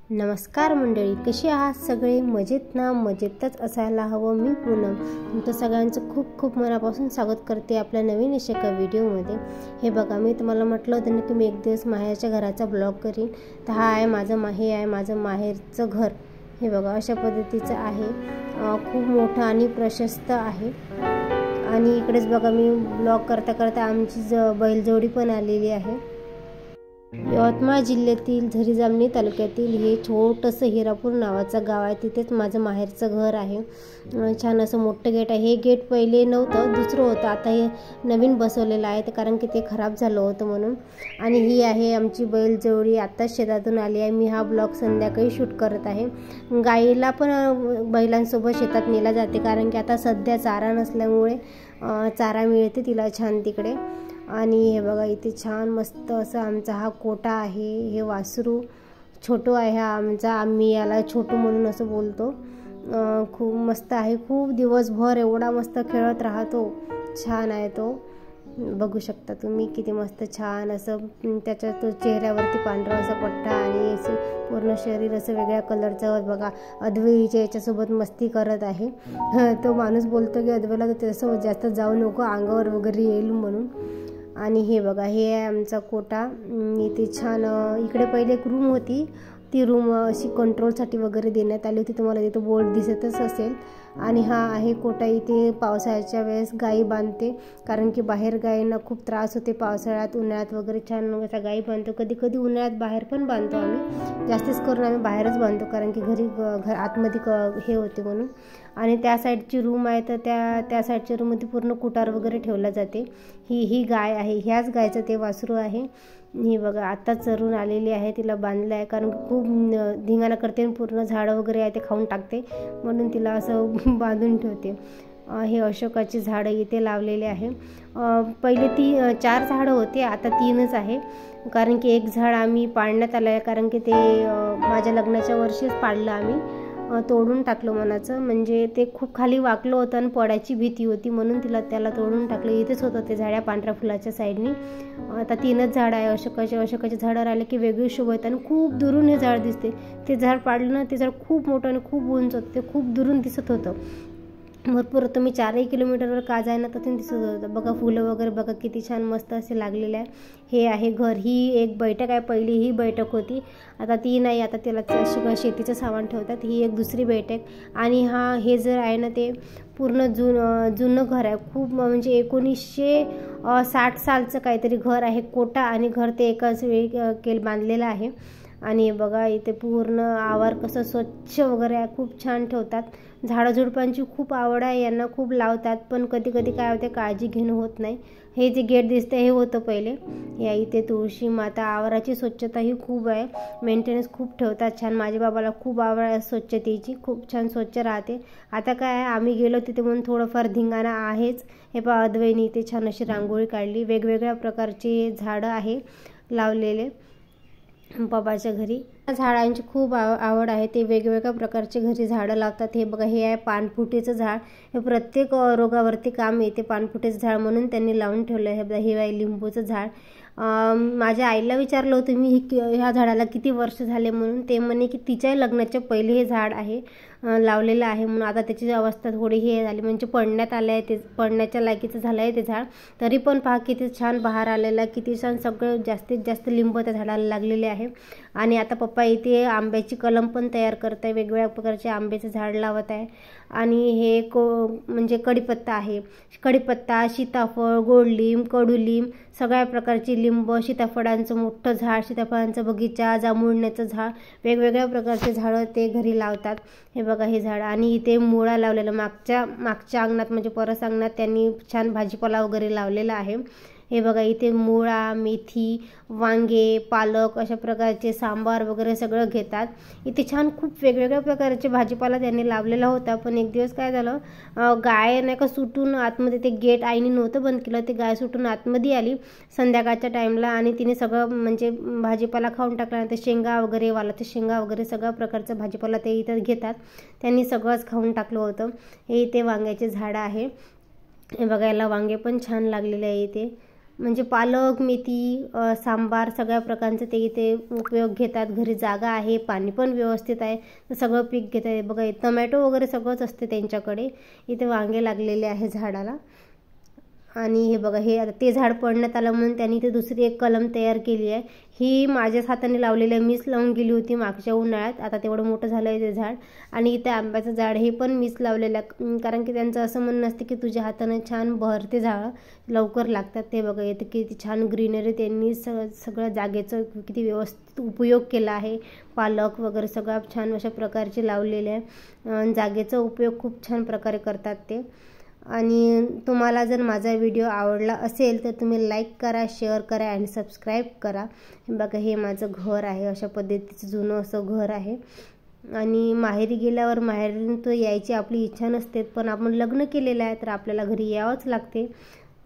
नमस्कार मंडळी, कशी आहात सगळे? मजेत ना? मजेतच असायला हवं. मी पूनम तुमचं सगळ्यांचं खूप खूप मनापासून स्वागत करते आपल्या नवीन एका व्हिडिओमध्ये. हे बघा, मी तुम्हाला म्हटलं होतं ना की मी एक दिवस माहेरच्या घराचा ब्लॉग करीन. तर हे आहे माझं माहेरचं घर. हे बघा, अशा पद्धतीचं आहे. खूप मोठं आणि प्रशस्त आहे. आणि इकडेच बघा, मी ब्लॉग करता करता आमची बैलजोडी पण आलेली आहे. यवतमाळ जिल्ह्यातील झरी जामणी तालुक्यातील हे छोटंसं हिरापूर नावाचं गाव आहे. तिथेच माझं माहेरचं घर आहे. छान असं मोठं गेट आहे. हे गेट पहिले नव्हतं, दुसरं होतं. आता हे नवीन बसवलेलं आहे, कारण की ते खराब झालं होतं म्हणून. आणि ही आहे आमची बैलजोडी. आत्ताच शेतातून आली आहे. मी हा ब्लॉग संध्याकाळी शूट करत आहे. गाईला पण बैलांसोबत शेतात नेला जाते, कारण की आता सध्या चारा नसल्यामुळे चारा मिळते तिला छान तिकडे. आणि हे बघा, इथे छान मस्त असं आमचा हा कोटा आहे. हे वासरू छोटू आहे हा आमचा. आम्ही याला छोटू म्हणून असं बोलतो. खूप मस्त आहे. खूप दिवसभर एवढा मस्त खेळत राहतो. छान आहे तो. बघू शकता तुम्ही किती मस्त छान असं त्याच्या तो चेहऱ्यावरती पांढरा असा पट्टा आणि असे पूर्ण शरीर असं वेगळ्या कलरचं. बघा, अद्वैच्या याच्यासोबत मस्ती करत आहे. तो माणूस बोलतो की अद्वैला त्याच्यासोबत जास्त जाऊ नको, अंगावर वगैरे येईल म्हणून. आणि हे बघा, हे आहे आमचा कोटा. इथे छान इकडे पहिले एक रूम होती. ती रूम अशी कंट्रोलसाठी वगैरे देण्यात आली होती. तुम्हाला तिथं बोर्ड दिसतच असेल. आणि हा आहे कोटा. इथे पावसाळ्याच्या वेळेस गाई बांधते, कारण की बाहेर गायींना खूप त्रास होते पावसाळ्यात, उन्हाळ्यात वगैरे. छान अशा गाई बांधतो. कधी कधी उन्हाळ्यात बाहेर पण बांधतो आम्ही. जास्तीच करून आम्ही बाहेरच बांधतो, कारण की घरी आतमध्ये हे होते म्हणून. आणि त्या साईडची रूम आहे, तर त्या साईडच्या रूममध्ये पूर्ण कुटार वगैरे ठेवला जाते. ही गाय आहे. ह्याच गायचं ते वासरू आहे. ही बघा, आता चरून आलेली आहे. तिला बांधलं आहे, कारण खूप धिंगाणा करते. पूर्ण झाडं वगैरे आहे ते खाऊन टाकते, म्हणून तिला असं बांधून ठेवते. हे अशोकाची झाडं इथे लावलेले आहे. पहिले 4 झाडं होते, आता 3च आहे. कारण की एक झाड आम्ही पाडण्यात आलं आहे, कारण की ते माझ्या लग्नाच्या वर्षीच पाडलं आम्ही. तोडून टाकलं मनाचं, म्हणजे ते खूप खाली वाकलं होतं आणि पडायची भीती होती, म्हणून त्याला तोडून टाकलं. इथेच होतं ते झाड्या पांढऱ्या फुलाच्या साईडनी. आता 3च झाड आहे अशोकाचे झाडं राहिले की वेगळी शोभा येते. आणि खूप दुरून हे झाड दिसते. ते झाड पाडलं ना, ते झाड खूप मोठं आणि खूप उंच होतं. ते खूप दुरून दिसत होतं. भरपूर तुम्ही 4 किलोमीटरवर का जाय ना, तिथून दिसत होतं. बघा, फुलं वगैरे बघा किती छान मस्त असे लागलेले आहे. हे आहे घर. ही एक बैठक आहे. पहिली ही बैठक होती, आता ती नाही. आता त्याला शेतीचं सामान ठेवतात. ही एक दुसरी बैठक. आणि हे जर आहे ना, ते पूर्ण जुनं घर आहे. खूप म्हणजे 1960 सालचं काहीतरी घर आहे. कोटा आणि घर ते एकाच वेळी बांधलेलं आहे. आणि बघा, इथे पूर्ण आवार कसं स्वच्छ वगैरे आहे. खूप छान ठेवतात. झाडझुडपांची खूप आवड आहे यांना, खूप लावतात. पण कधी कधी काय होते, काळजी घेणं होत नाही. हे जे गेट दिसतं हे होतं पहिले. या इथे तुळशी माता. आवाराची स्वच्छता ही खूप आहे. मेंटेनन्स खूप ठेवतात छान. माझ्या बाबाला खूप आवड आहे स्वच्छतेची. खूप छान स्वच्छ राहते. आता काय आहे, आम्ही गेलो तिथे म्हणून थोडंफार धिंगाणा आहेच. हे पहा, अद्वैनी इथे छान अशी रांगोळी काढली. वेगवेगळ्या प्रकारचे झाडं आहे लावलेले बाबाच्या घरी. झाडांची खूप आवड आहे. ते वेगवेगळ्या प्रकारचे घरी झाडं लावतात. हे बघा, हे आहे पानफुटीचं झाड. हे प्रत्येक रोगावरती काम येते पानफुटीचं झाड, म्हणून त्यांनी लावून ठेवलं आहे. हे आहे लिंबूचं झाड. माझ्या आईला विचारलं होतं मी ह्या झाडाला किती वर्ष झाले म्हणून. ते म्हणे की तिच्या लग्नाच्या पहिले हे झाड आहे लावलेलं आहे म्हणून. आता त्याची अवस्था थोडी हे झाली, म्हणजे पडण्यात आलं आहे. ते पडण्याच्या लायकीचं झालं आहे ते झाड. तरी पण पहा किती छान बहार आलेला, किती छान सगळं जास्तीत जास्त लिंब त्या झाडाला लागलेले आहे. आणि आता पप्पा इथे आंब्याची कलम पण तयार करत आहे. वेगवेगळ्या प्रकारचे आंब्याचं झाड लावत आहे. आणि हे म्हणजे कढीपत्ता आहे. कढीपत्ता, सीताफळ, गोडलिंब, कडुलिंब, सगळ्या प्रकारची लिंब, सीताफळांचं मोठं झाड, सीताफळांचा बगीचा, जांभुळण्याचं झाड, वेगवेगळ्या प्रकारचे झाडं ते घरी लावतात. हे बघा, हे झाड. आणि इथे मुळा लावलेला मागच्या अंगणात, म्हणजे परस अंगणात त्यांनी छान भाजीपाला वगैरे लावलेला आहे. हे बघा, इथे मुळा, मेथी, वांगे, पालक अशा प्रकारचे सांबार वगैरे सगळं घेतात. इथे छान खूप वेगवेगळ्या प्रकारचे भाजीपाला त्यांनी लावलेला होता. पण एक दिवस काय झालं, गाय नाही का सुटून आतमध्ये, ते गेट आईने नव्हतं बंद केलं, ते गाय सुटून आतमध्ये आली संध्याकाळच्या टाईमला. आणि तिने सगळं म्हणजे भाजीपाला खाऊन टाकला. ते शेंगा वगैरे, वालाच्या शेंगा वगैरे सगळ्या प्रकारचा भाजीपाला ते इथं घेतात. त्यांनी सगळंच खाऊन टाकलं होतं. हे इथे वांग्याचे झाडं आहे. हे बघायला वांगे पण छान लागलेले आहे इथे. म्हणजे पालक, मेथी, सांबार सगळ्या प्रकारचं ते इथे उपयोग घेतात. घरी जागा आहे, पाणी पण व्यवस्थित आहे, तर सगळं पीक घेत आहे. बघा टोमॅटो वगैरे सगळंच असते त्यांच्याकडे. इथे वांगे लागलेले आहे झाडाला. आणि हे बघा हे आता ते झाड पडण्यात आलं म्हणून त्यांनी इथे दुसरी एक कलम तयार केली आहे. ही माझ्याच हाताने लावलेली आहे, मीच लावून गेली होती मागच्या उन्हाळ्यात. आता तेवढं मोठं झालं आहे ते झाड. आणि इथे आंब्याचं झाड हे पण मीच लावलेलं आहे, कारण की त्यांचं असं म्हणणं असते की तुझ्या हाताने छान बहरते झाडं, लवकर लागतात. ते बघा इथे किती छान ग्रीनरी, त्यांनी सगळ्या जागेचं किती व्यवस्थित उपयोग केला आहे. पालक वगैरे सगळं छान अशा प्रकारचे लावलेले आहे. जागेचा उपयोग खूप छान प्रकारे करतात ते. आणि तुम्हाला जर माझा व्हिडिओ आवडला असेल तर तुम्ही लाईक करा, शेअर करा आणि सबस्क्राईब करा. बघा हे माझं घर आहे, अशा पद्धतीचं जुनं असं घर आहे. आणि माहेरी गेल्यावर माहेरून तो यायची आपली इच्छा नसते, पण आपण लग्न केलेलं आहे तर आपल्याला घरी यावंच लागते.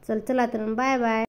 चला तर बाय बाय.